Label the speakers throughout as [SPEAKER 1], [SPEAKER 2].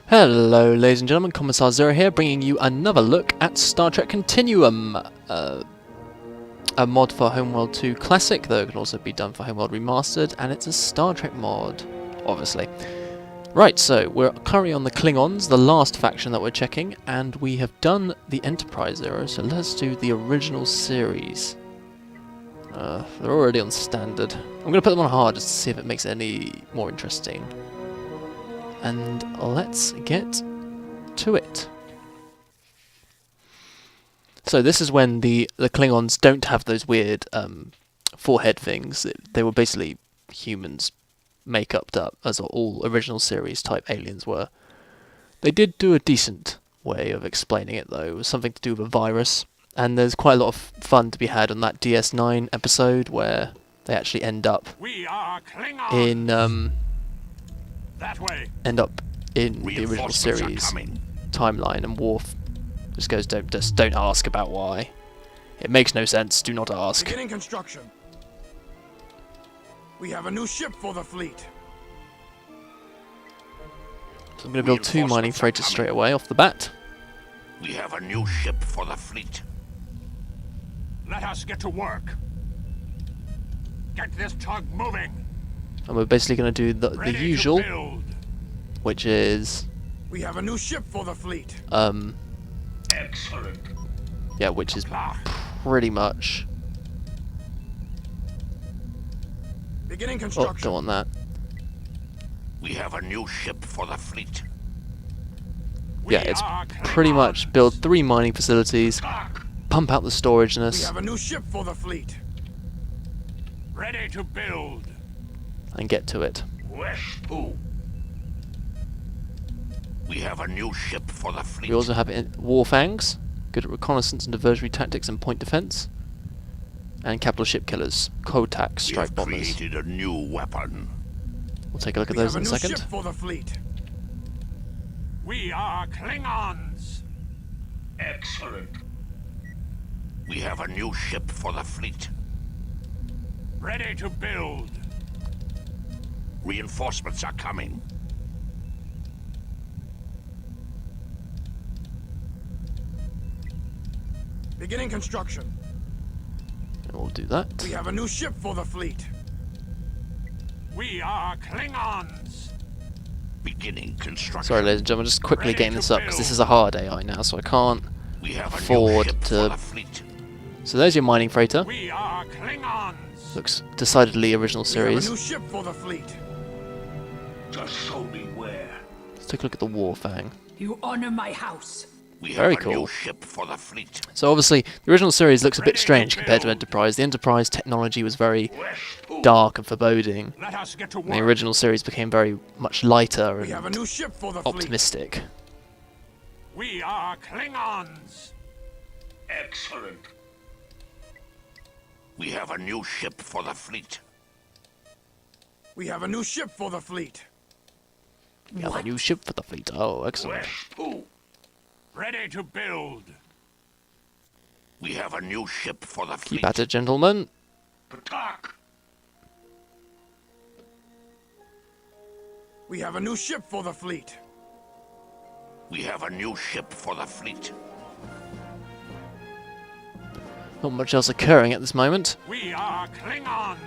[SPEAKER 1] Hello ladies and gentlemen, Commissar Zero here, bringing you another look at Star Trek Continuum, a mod for Homeworld 2 Classic, though it can also be done for Homeworld Remastered, and it's a Star Trek mod, obviously. Right, so we're currently on the Klingons, the last faction that we're checking, and we have done the Enterprise era, so let's do the original series. They're already on standard. I'm going to put them on hard just to see if it makes it any more interesting. And let's get to it. So this is when the Klingons don't have those weird forehead things. They were basically humans make-upped up, as all original series type aliens were. They did do a decent way of explaining it though. It was something to do with a virus, and there's quite a lot of fun to be had on that DS9 episode where they actually end up in the original series timeline, and Worf just goes, don't ask about why. It makes no sense, do not ask.
[SPEAKER 2] Beginning construction. We have a new ship for the fleet.
[SPEAKER 1] So I'm going to build 2 mining freighters straight away off the bat.
[SPEAKER 3] We have a new ship for the fleet.
[SPEAKER 2] Let us get to work. Get this tug moving.
[SPEAKER 1] And we're basically going to do the usual, which is...
[SPEAKER 2] We have a new ship for the fleet.
[SPEAKER 3] Excellent.
[SPEAKER 1] Yeah, which is pretty much...
[SPEAKER 2] Beginning
[SPEAKER 1] Oh,
[SPEAKER 2] construction.
[SPEAKER 1] don't want that.
[SPEAKER 3] We have a new ship for the fleet.
[SPEAKER 1] Yeah, it's pretty much build 3 mining facilities, pump out the
[SPEAKER 2] We
[SPEAKER 1] storageness,
[SPEAKER 2] have a new ship for the fleet. Ready to build.
[SPEAKER 1] and get to it.
[SPEAKER 3] Westpoo. We have a new ship for the fleet.
[SPEAKER 1] We also have Warfangs, good at reconnaissance and diversionary tactics and point defense, and capital ship killers, Kotak strike bombers.
[SPEAKER 3] Created a new weapon.
[SPEAKER 1] We'll take a look at
[SPEAKER 2] We
[SPEAKER 1] those
[SPEAKER 2] have
[SPEAKER 1] in a
[SPEAKER 2] a new
[SPEAKER 1] second.
[SPEAKER 2] ship for the fleet. We are Klingons.
[SPEAKER 3] Excellent. We have a new ship for the fleet.
[SPEAKER 2] Ready to build.
[SPEAKER 3] Reinforcements are coming.
[SPEAKER 2] Beginning construction.
[SPEAKER 1] And we'll do that.
[SPEAKER 2] We have a new ship for the fleet. We are Klingons.
[SPEAKER 3] Beginning construction.
[SPEAKER 1] Sorry ladies and gentlemen, just quickly getting this up, because this is a hard AI now, so I can't
[SPEAKER 3] We have a new
[SPEAKER 1] afford
[SPEAKER 3] ship for
[SPEAKER 1] to...
[SPEAKER 3] the fleet.
[SPEAKER 1] So there's your mining freighter.
[SPEAKER 2] We are Klingons.
[SPEAKER 1] Looks decidedly original
[SPEAKER 2] We have a
[SPEAKER 1] series.
[SPEAKER 2] new ship for the fleet.
[SPEAKER 3] Just show me where.
[SPEAKER 1] Let's take a look at the Warfang.
[SPEAKER 4] You honor my house.
[SPEAKER 3] We
[SPEAKER 1] Very
[SPEAKER 3] have a
[SPEAKER 1] cool.
[SPEAKER 3] new ship for the fleet.
[SPEAKER 1] So obviously, the original series looks a bit strange compared to Enterprise. The Enterprise technology was very dark and foreboding.
[SPEAKER 2] Let us get to
[SPEAKER 1] And the
[SPEAKER 2] work.
[SPEAKER 1] original series became very much lighter
[SPEAKER 2] We have a
[SPEAKER 1] and
[SPEAKER 2] new ship for the fleet.
[SPEAKER 1] optimistic.
[SPEAKER 2] We are Klingons.
[SPEAKER 3] Excellent. We have a new ship for the fleet.
[SPEAKER 2] We have a new ship for the fleet.
[SPEAKER 1] We have a new ship for the fleet. Oh, excellent.
[SPEAKER 3] Westpoo.
[SPEAKER 2] Ready to build.
[SPEAKER 3] We have a new ship for the fleet.
[SPEAKER 1] Keep at it, gentlemen.
[SPEAKER 3] Patak.
[SPEAKER 2] We have a new ship for the fleet.
[SPEAKER 3] We have a new ship for the fleet.
[SPEAKER 1] Not much else occurring at this moment.
[SPEAKER 2] We are Klingons.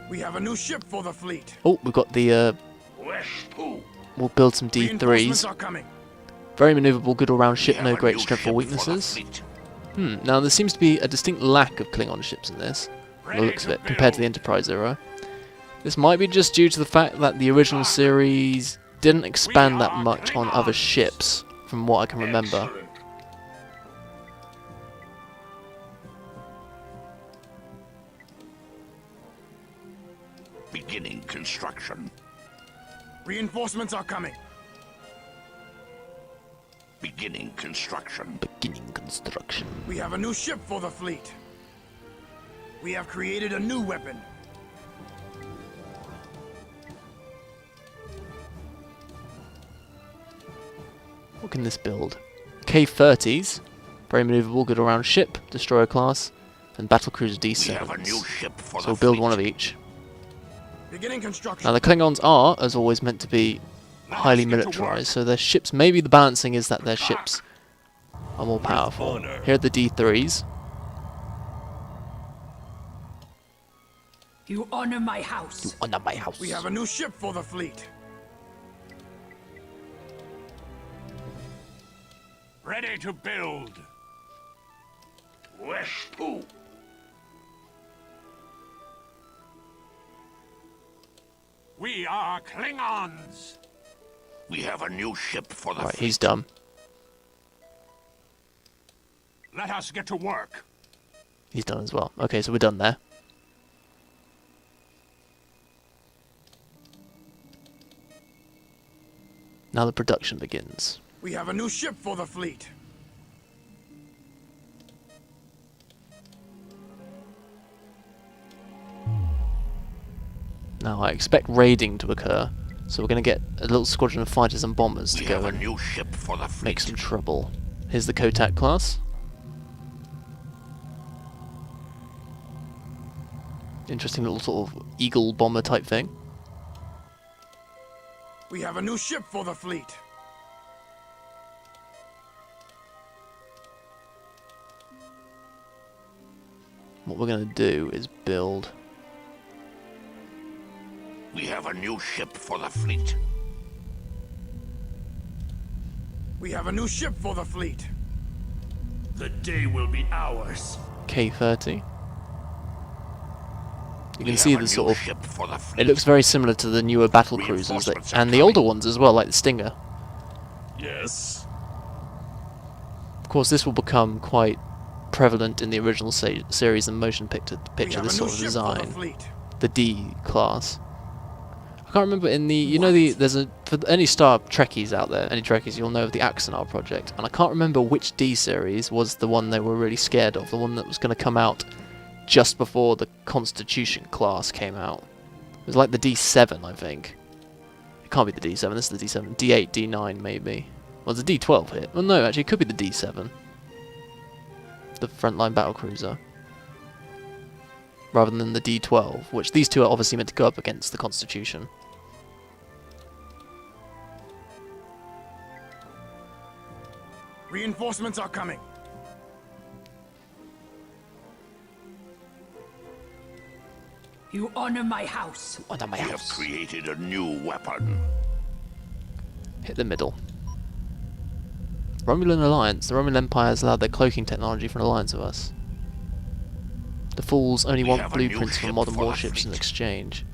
[SPEAKER 2] We have a new ship for the fleet.
[SPEAKER 1] Oh, we've got the...
[SPEAKER 3] Westpoo.
[SPEAKER 1] we'll build some
[SPEAKER 2] Reinforcements
[SPEAKER 1] D3s.
[SPEAKER 2] are coming.
[SPEAKER 1] Very manoeuvrable, good all-round
[SPEAKER 3] We
[SPEAKER 1] ship,
[SPEAKER 3] have
[SPEAKER 1] no
[SPEAKER 3] a
[SPEAKER 1] great
[SPEAKER 3] new
[SPEAKER 1] strength or
[SPEAKER 3] ship for the
[SPEAKER 1] weaknesses.
[SPEAKER 3] fleet.
[SPEAKER 1] Now there seems to be a distinct lack of Klingon ships in this, by the looks of it, compared to the Enterprise era. This might be just due to the fact that the original series didn't expand that much on other ships, from what I can remember.
[SPEAKER 3] Excellent. Beginning construction.
[SPEAKER 2] Reinforcements are coming.
[SPEAKER 3] Beginning construction.
[SPEAKER 1] Beginning construction.
[SPEAKER 2] We have a new ship for the fleet. We have created a new weapon.
[SPEAKER 1] What can this build? K-30s, very manoeuvrable, good all-round ship, destroyer class, and battlecruiser
[SPEAKER 3] We have a new
[SPEAKER 1] D7s.
[SPEAKER 3] ship for
[SPEAKER 1] So
[SPEAKER 3] the
[SPEAKER 1] we'll build
[SPEAKER 3] fleet.
[SPEAKER 1] one of each.
[SPEAKER 2] Beginning construction.
[SPEAKER 1] Now the Klingons are, as always, meant to be highly militarized, so their ships, maybe the balancing is that their ships are more powerful. Here are the D3s.
[SPEAKER 4] You honor my house.
[SPEAKER 1] Under my house.
[SPEAKER 5] We have a new ship for the fleet.
[SPEAKER 2] Ready to build.
[SPEAKER 3] West-poo.
[SPEAKER 2] We are Klingons.
[SPEAKER 3] We have a new ship for the
[SPEAKER 1] Right,
[SPEAKER 3] fleet.
[SPEAKER 1] he's done.
[SPEAKER 2] Let us get to work.
[SPEAKER 1] He's done as well. Okay, so we're done there. Now the production begins.
[SPEAKER 5] We have a new ship for the fleet.
[SPEAKER 1] Now I expect raiding to occur, so we're going to get a little squadron of fighters and bombers to
[SPEAKER 3] We
[SPEAKER 1] go
[SPEAKER 3] have a
[SPEAKER 1] and
[SPEAKER 3] new ship for the fleet.
[SPEAKER 1] make some trouble. Here's the Kotak class. Interesting little sort of eagle bomber type thing.
[SPEAKER 5] We have a new ship for the fleet.
[SPEAKER 1] What we're going to do is build.
[SPEAKER 3] We have a new ship for the fleet.
[SPEAKER 5] We have a new ship for the fleet.
[SPEAKER 6] The day will be ours.
[SPEAKER 1] K-30. You
[SPEAKER 3] We
[SPEAKER 1] can see
[SPEAKER 3] have a
[SPEAKER 1] the
[SPEAKER 3] new
[SPEAKER 1] sort of.
[SPEAKER 3] ship for the fleet.
[SPEAKER 1] It looks very similar to the newer battle cruisers
[SPEAKER 3] Reinforcements are
[SPEAKER 1] and the
[SPEAKER 3] coming.
[SPEAKER 1] older ones as well, like the Stinger.
[SPEAKER 6] Yes.
[SPEAKER 1] Of course, this will become quite prevalent in the original series and motion picture.
[SPEAKER 5] We
[SPEAKER 1] Picture
[SPEAKER 5] have
[SPEAKER 1] this
[SPEAKER 5] a new
[SPEAKER 1] sort of
[SPEAKER 5] ship for the
[SPEAKER 1] design,
[SPEAKER 5] fleet.
[SPEAKER 1] the D class. I can't remember in the there's a for any Star Trekkies out there, any Trekkies you'll know of the Axanar project, and I can't remember which D series was the one they were really scared of, the one that was going to come out just before the Constitution class came out. It was like the D7, I think. It can't be the D7. This is the D7. D8, D9 maybe. Well, it's a D12 here. Well, no, actually, it could be the D7. The frontline battlecruiser. Rather than the D12, which these two are obviously meant to go up against the Constitution.
[SPEAKER 5] Reinforcements are coming.
[SPEAKER 4] You honor my house.
[SPEAKER 1] Under my
[SPEAKER 3] We have
[SPEAKER 1] house.
[SPEAKER 3] created a new weapon.
[SPEAKER 1] Hit the middle. Romulan Alliance. The Romulan Empire has allowed their cloaking technology for an alliance with us. The fools only
[SPEAKER 3] We
[SPEAKER 1] want
[SPEAKER 3] have a new
[SPEAKER 1] blueprints for
[SPEAKER 3] ship
[SPEAKER 1] modern
[SPEAKER 3] for the
[SPEAKER 1] warships in
[SPEAKER 3] fleet.
[SPEAKER 1] exchange.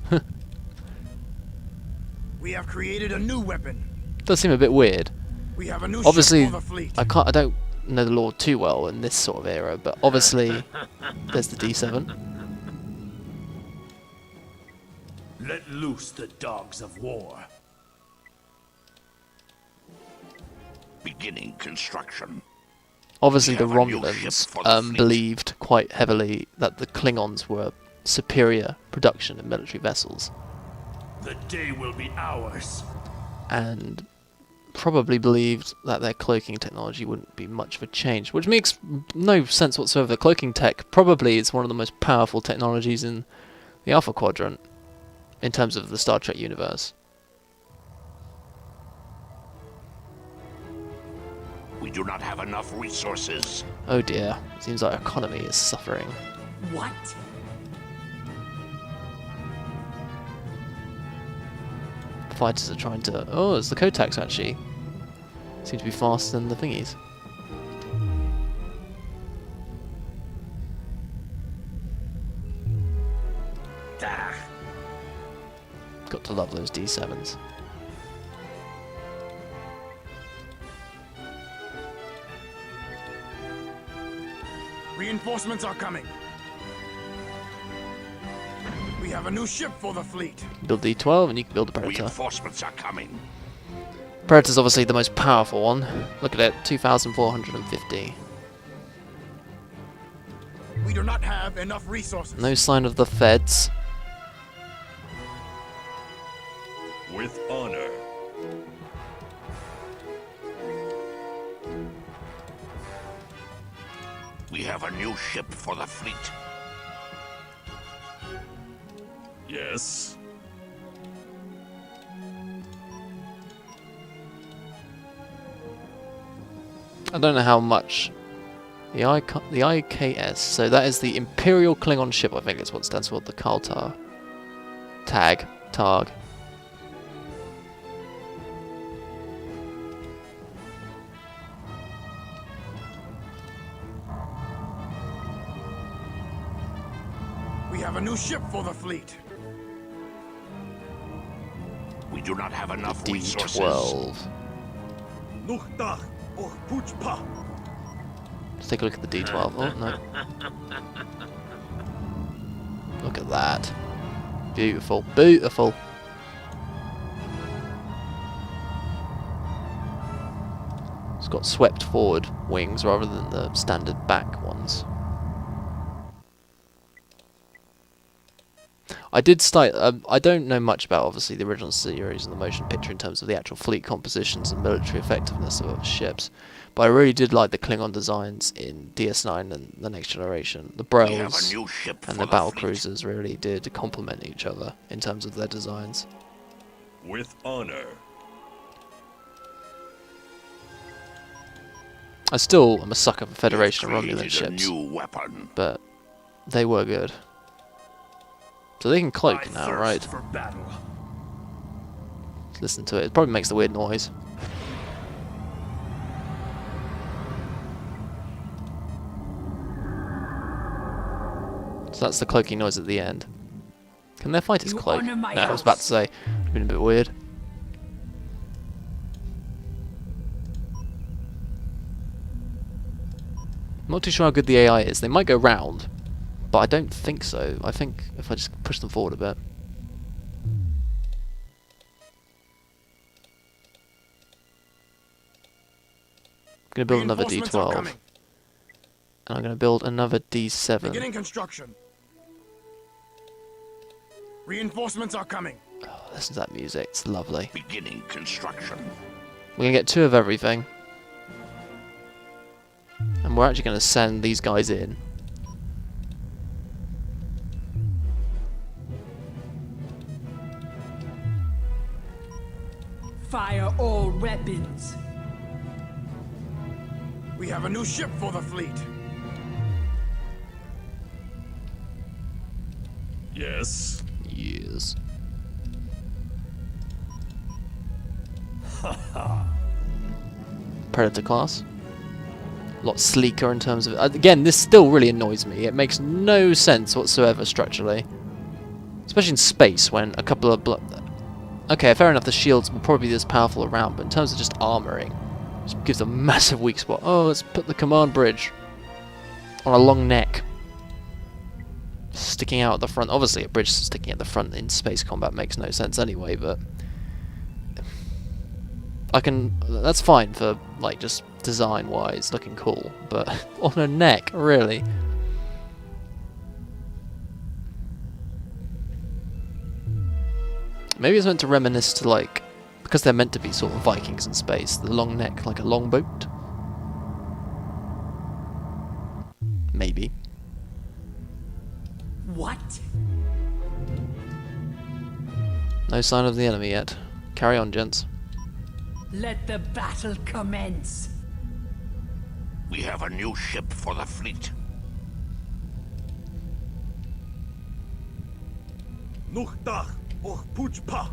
[SPEAKER 5] We have created a new weapon.
[SPEAKER 1] Does seem a bit weird.
[SPEAKER 5] We have a new
[SPEAKER 1] Obviously,
[SPEAKER 5] ship for the fleet.
[SPEAKER 1] I don't know the lore too well in this sort of era, but obviously there's the D7.
[SPEAKER 6] Let loose the dogs of war.
[SPEAKER 3] Beginning construction.
[SPEAKER 1] Obviously
[SPEAKER 3] We
[SPEAKER 1] the
[SPEAKER 3] have a new ship
[SPEAKER 1] Romulans
[SPEAKER 3] for the fleet.
[SPEAKER 1] believed quite heavily that the Klingons were superior production in military vessels,
[SPEAKER 6] The day will be ours.
[SPEAKER 1] and probably believed that their cloaking technology wouldn't be much of a change, which makes no sense whatsoever. The cloaking tech probably is one of the most powerful technologies in the Alpha Quadrant in terms of the Star Trek universe.
[SPEAKER 3] We do not have enough resources.
[SPEAKER 1] Oh dear, seems like our economy is suffering.
[SPEAKER 4] What?
[SPEAKER 1] Fighters are trying to... Oh, it's the Kotaks actually. Seem to be faster than the thingies. Got to love those D7s.
[SPEAKER 5] Reinforcements are coming. We have a new ship for the fleet.
[SPEAKER 1] Build D12 and you can build a Predator.
[SPEAKER 3] Reinforcements are coming.
[SPEAKER 1] Predator's obviously the most powerful one. Look at it, 2,450.
[SPEAKER 5] We do not have enough resources.
[SPEAKER 1] No sign of the feds.
[SPEAKER 6] With honor.
[SPEAKER 3] We have a new ship for the fleet.
[SPEAKER 6] Yes.
[SPEAKER 1] I don't know how much. The IKS, so that is the Imperial Klingon ship, I think is what it stands for, the Targ.
[SPEAKER 5] We have a new ship for the fleet.
[SPEAKER 3] We do not have enough resources.
[SPEAKER 1] D12.
[SPEAKER 6] Nuchtach och Puchpa.
[SPEAKER 1] Let's take a look at the D12. Oh, no. Look at that. Beautiful. Beautiful. It's got swept forward wings rather than the standard back ones. I did start. I don't know much about obviously the original series and the motion picture in terms of the actual fleet compositions and military effectiveness of ships, but I really did like the Klingon designs in DS9 and the Next Generation. The Brels and the battle cruisers really did complement each other in terms of their designs.
[SPEAKER 6] With honor.
[SPEAKER 1] I still am a sucker for Federation and Romulan ships, but they were good. So they can cloak now, right?
[SPEAKER 6] For battle.
[SPEAKER 1] Let's listen to it. It probably makes the weird noise. So that's the cloaking noise at the end. Can their fighters cloak? No, I was about to say, it's been a bit weird. I'm not too sure how good the AI is. They might go round, but I don't think so. I think if I just push them forward a bit. I'm going to build another D12. And I'm going to build another D7.
[SPEAKER 5] Beginning construction. Reinforcements are coming.
[SPEAKER 1] Oh, listen to that music. It's lovely.
[SPEAKER 3] Beginning construction.
[SPEAKER 1] We're going to get 2 of everything. And we're actually going to send these guys in.
[SPEAKER 4] Fire all weapons.
[SPEAKER 5] We have a new ship for the fleet.
[SPEAKER 6] Yes.
[SPEAKER 1] Yes. Predator class. A lot sleeker in terms of... Again, this still really annoys me. It makes no sense whatsoever structurally. Especially in space when a couple of... Okay, fair enough, the shields will probably be this powerful around, but in terms of just armouring, it just gives a massive weak spot. Oh, let's put the command bridge on a long neck. Sticking out at the front. Obviously, a bridge sticking at the front in space combat makes no sense anyway, but... That's fine for, like, just design-wise, looking cool, but on a neck, really? Maybe it's meant to reminisce to, like, because they're meant to be sort of Vikings in space, the long neck, like a longboat? Maybe.
[SPEAKER 4] What?
[SPEAKER 1] No sign of the enemy yet. Carry on, gents.
[SPEAKER 4] Let the battle commence.
[SPEAKER 3] We have a new ship for the fleet.
[SPEAKER 6] Nuchtach och Puchpa.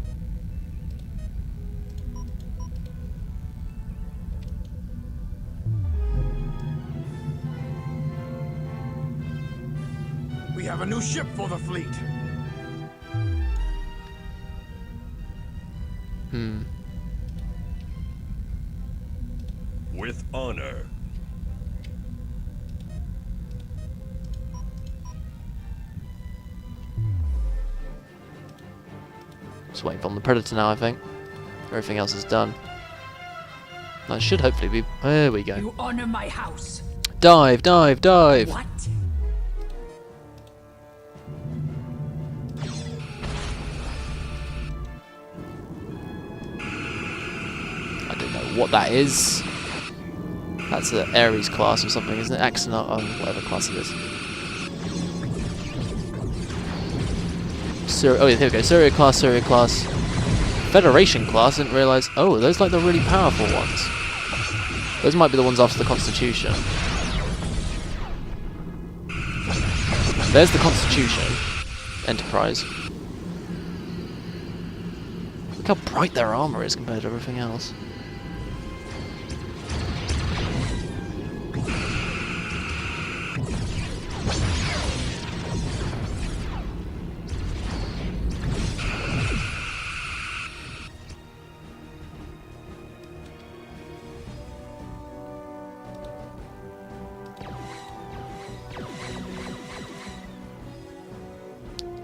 [SPEAKER 5] We have a new ship for the fleet.
[SPEAKER 6] With honor.
[SPEAKER 1] Just waiting on the Predator now, I think. Everything else is done. That should hopefully be... There we go.
[SPEAKER 4] You honor my house.
[SPEAKER 1] Dive, dive, dive!
[SPEAKER 4] What?
[SPEAKER 1] I don't know what that is. That's an Ares class or something, isn't it? Axonaut, oh, whatever class it is. Oh yeah, here we go. Syria class, Federation class, didn't realise... Oh, are those like the really powerful ones? Those might be the ones after the Constitution. There's the Constitution. Enterprise. Look how bright their armor is compared to everything else.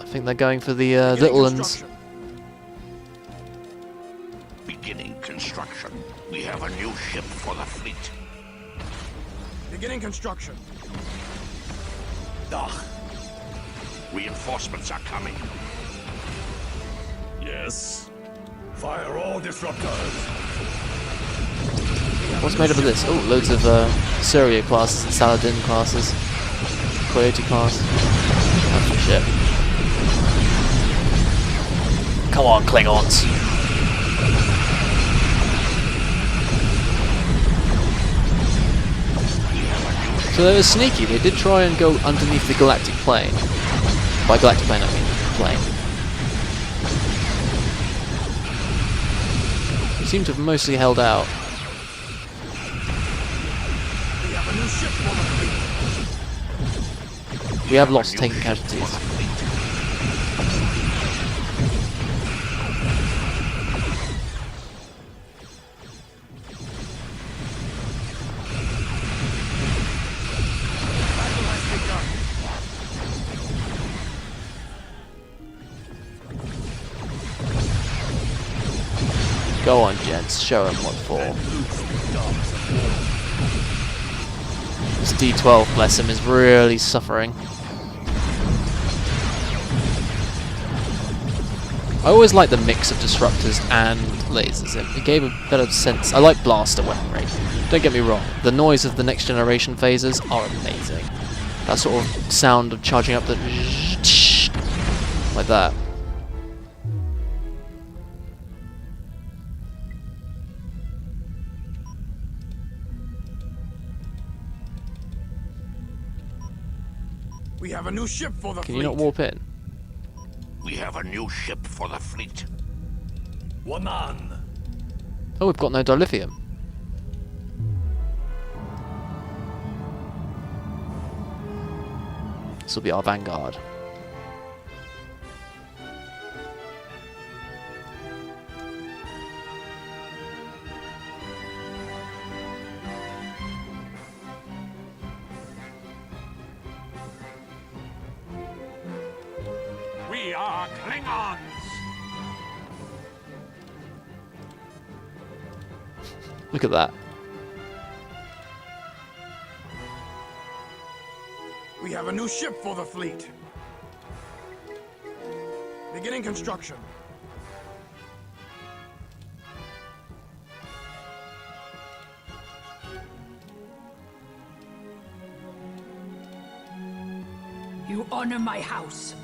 [SPEAKER 1] I think they're going for the little ones.
[SPEAKER 3] Beginning construction. We have a new ship for the fleet.
[SPEAKER 5] Beginning construction.
[SPEAKER 6] Ugh.
[SPEAKER 3] Reinforcements are coming.
[SPEAKER 6] Yes. Fire all disruptors.
[SPEAKER 1] What's made up of this? Oh, loads of Surya classes and Saladin classes. Coyote class. That's the shit. Come on, Klingons. So they were sneaky. They did try and go underneath the galactic plane. By galactic plane, I mean plane. They seem to have mostly held out.
[SPEAKER 5] We have a new ship for the fleet.
[SPEAKER 1] We have lost taken casualties.
[SPEAKER 5] Battle has begun.
[SPEAKER 1] Go on, gents. Show them what for. This D12, bless him, is really suffering. I always like the mix of disruptors and lasers. It gave a better sense. I like blaster weaponry. Don't get me wrong. The noise of the next generation phasers are amazing. That sort of sound of charging up the like that.
[SPEAKER 5] We have a new ship for the
[SPEAKER 1] Can
[SPEAKER 5] fleet.
[SPEAKER 1] you not warp in?
[SPEAKER 3] We have a new ship for the fleet.
[SPEAKER 6] Woman.
[SPEAKER 1] Oh, we've got no dilithium. This will be our vanguard.
[SPEAKER 2] We are Klingons!
[SPEAKER 1] Look at that.
[SPEAKER 5] We have a new ship for the fleet. Beginning construction.
[SPEAKER 4] You honor my house.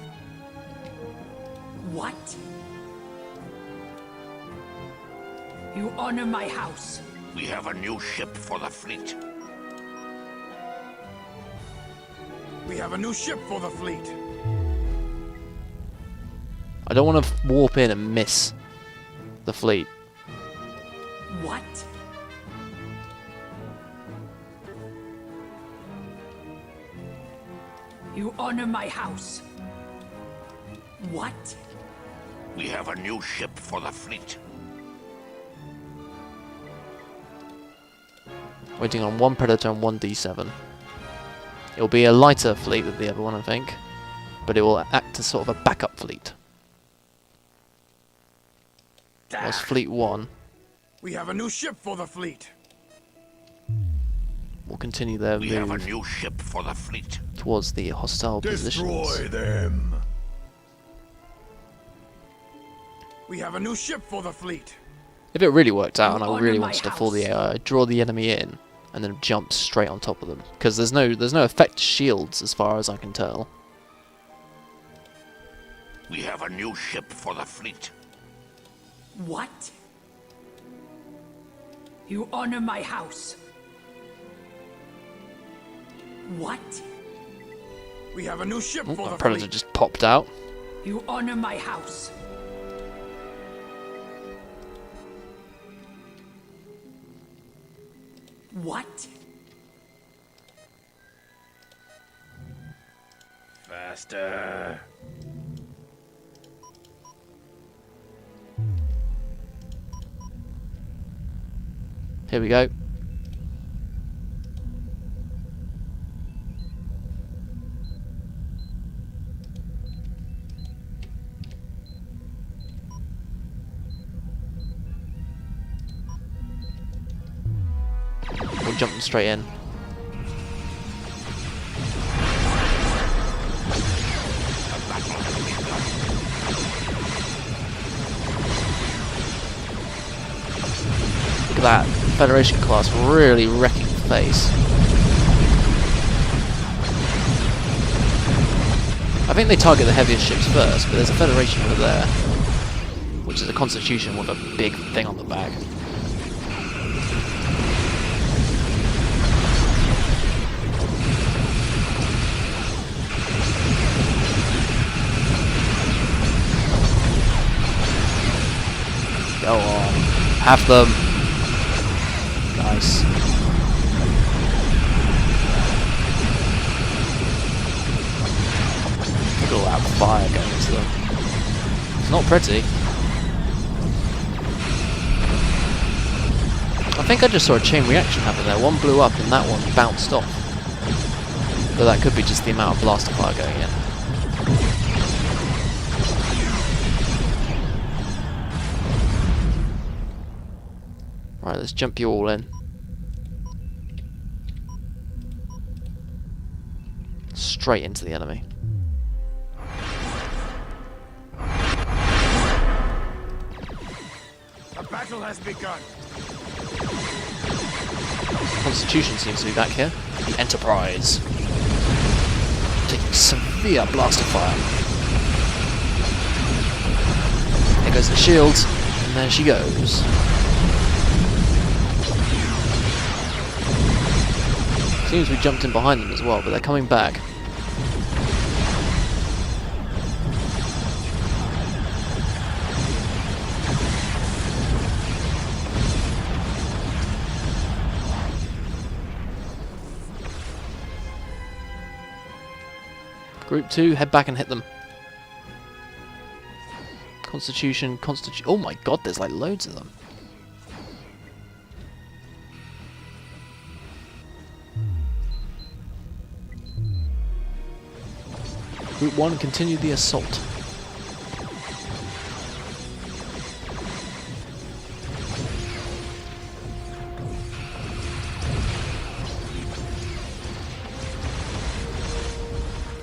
[SPEAKER 4] What? You honor my house.
[SPEAKER 3] We have a new ship for the fleet.
[SPEAKER 5] We have a new ship for the fleet.
[SPEAKER 1] I don't want to warp in and miss the fleet.
[SPEAKER 4] What? You honor my house. What?
[SPEAKER 3] We have a new ship for the fleet.
[SPEAKER 1] Waiting on one Predator and one D7. It'll be a lighter fleet than the other one, I think, but it will act as sort of a backup fleet. That's Fleet 1.
[SPEAKER 5] We have a new ship for the fleet.
[SPEAKER 1] We'll continue their
[SPEAKER 3] We have a
[SPEAKER 1] move
[SPEAKER 3] new ship for the fleet.
[SPEAKER 1] towards the hostile positions.
[SPEAKER 6] Destroy them.
[SPEAKER 5] We have a new ship for the fleet.
[SPEAKER 1] If it really worked out and I
[SPEAKER 4] honor
[SPEAKER 1] really
[SPEAKER 4] my
[SPEAKER 1] wanted to fool the
[SPEAKER 4] house.
[SPEAKER 1] AI, I'd draw the enemy in and then jump straight on top of them. Because there's no effect shields as far as I can tell.
[SPEAKER 3] We have a new ship for the fleet.
[SPEAKER 4] What? You honor my house. What?
[SPEAKER 5] We have a new ship for
[SPEAKER 1] Oh,
[SPEAKER 5] the
[SPEAKER 1] a predator
[SPEAKER 5] fleet.
[SPEAKER 1] just popped out.
[SPEAKER 4] You honor my house. What?
[SPEAKER 5] Faster.
[SPEAKER 1] Here we go. We'll jump them straight in. Look at that. Federation class really wrecking the face. I think they target the heaviest ships first, but there's a Federation over there, which is a Constitution with a big thing on the back. Go on. Have them. Nice. Look at all that fire going into them. It's not pretty. I think I just saw a chain reaction happen there. One blew up and that one bounced off. But that could be just the amount of blaster fire going in. Right, let's jump you all in. Straight into the enemy.
[SPEAKER 5] A battle has begun.
[SPEAKER 1] Constitution seems to be back here. The Enterprise. Taking severe blaster fire. There goes the shields, and there she goes. Seems we jumped in behind them as well, but they're coming back. Group 2, head back and hit them. Constitution. Oh my god, there's like loads of them. Group 1, continue the assault.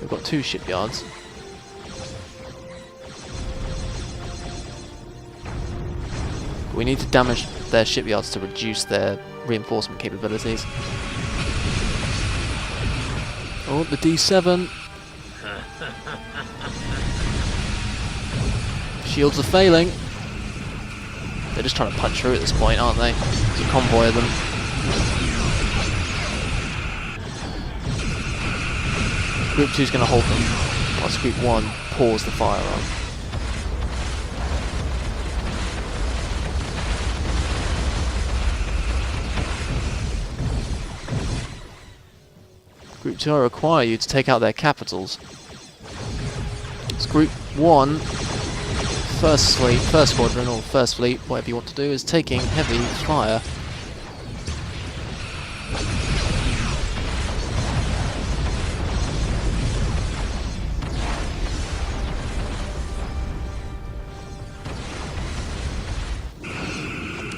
[SPEAKER 1] We've got 2 shipyards. We need to damage their shipyards to reduce their reinforcement capabilities. Oh, the D7. Shields are failing. They're just trying to punch through at this point, aren't they? There's a convoy of them. Group 2's going to hold them, whilst Group 1 pours the fire on. Group 2, I require you to take out their capitals. It's Group 1, first squadron, or first fleet, whatever you want to do, is taking heavy fire.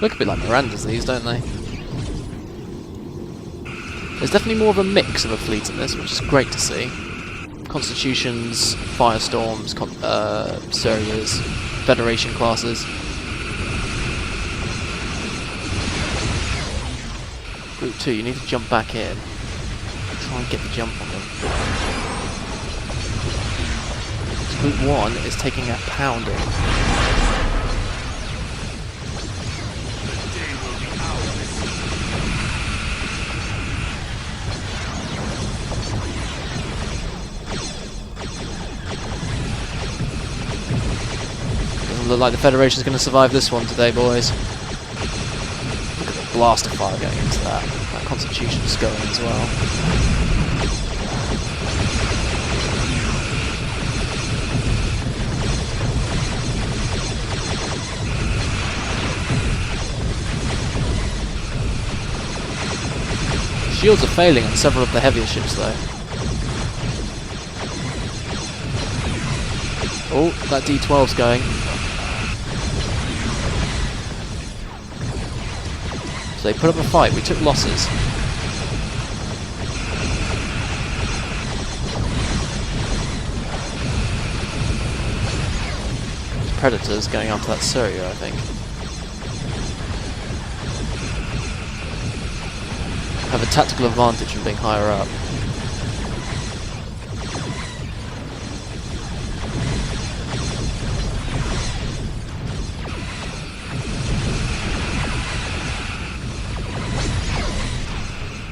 [SPEAKER 1] Look a bit like Mirandas, these, don't they? There's definitely more of a mix of a fleet in this, which is great to see. Constitutions, Firestorms, Surreyors, Federation classes. Group 2, you need to jump back in. Try and get the jump on them. Group 1 is taking a pounding. look like the Federation's going to survive this one today, boys. Look at the blaster fire going into that. That Constitution's going as well. Shields are failing on several of the heavier ships though. Oh, that D12's going. So they put up a fight. We took losses. Predators going after that Surya, I think. Have a tactical advantage from being higher up.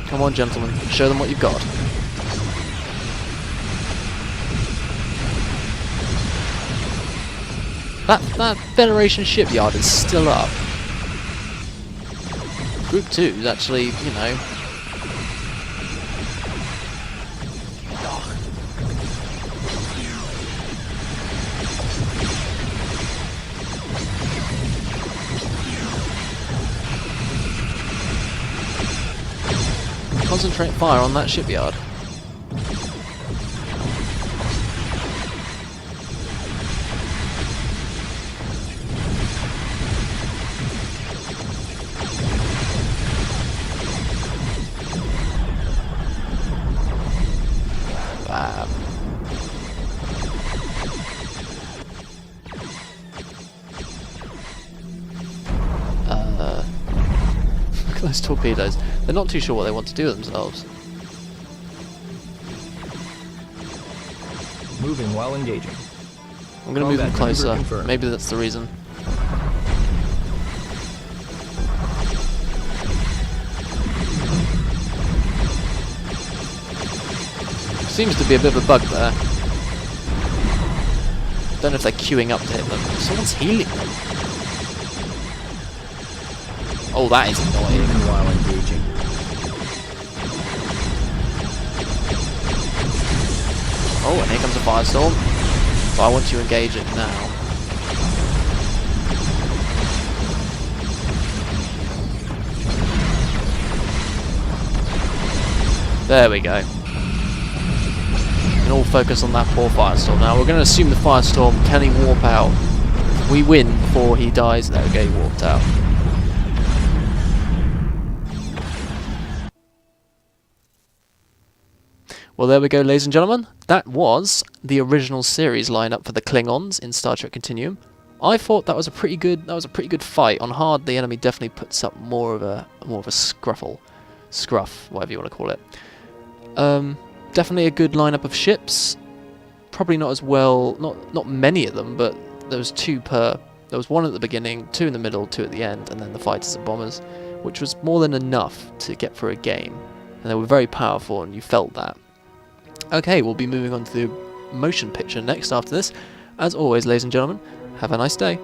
[SPEAKER 1] Come on, gentlemen, show them what you've got. That Federation shipyard is still up. Group 2 is actually, you know... Concentrate fire on that shipyard. Bam. Look at those torpedoes. They're not too sure what they want to do with themselves.
[SPEAKER 7] Moving while engaging.
[SPEAKER 1] I'm going to move them
[SPEAKER 7] Combat maneuver
[SPEAKER 1] closer.
[SPEAKER 7] confirmed.
[SPEAKER 1] Maybe that's the reason. Seems to be a bit of a bug there. Don't know if they're queuing up to hit them. Someone's healing them. Oh, that is annoying.
[SPEAKER 7] Moving while engaging.
[SPEAKER 1] Oh, and here comes a firestorm. But I want to engage it now. There we go. And all focus on that poor firestorm. Now we're going to assume the firestorm, can he warp out? If we win before he dies, there we go, he warped out. Well, there we go, ladies and gentlemen. That was the original series lineup for the Klingons in Star Trek Continuum. I thought that was a pretty good fight. On hard, the enemy definitely puts up more of a scruff, whatever you want to call it. Definitely a good lineup of ships. Probably not as well, not many of them, but there was two per. There was one at the beginning, two in the middle, two at the end, and then the fighters and bombers, which was more than enough to get through a game. And they were very powerful, and you felt that. Okay, we'll be moving on to the motion picture next after this. As always, ladies and gentlemen, have a nice day.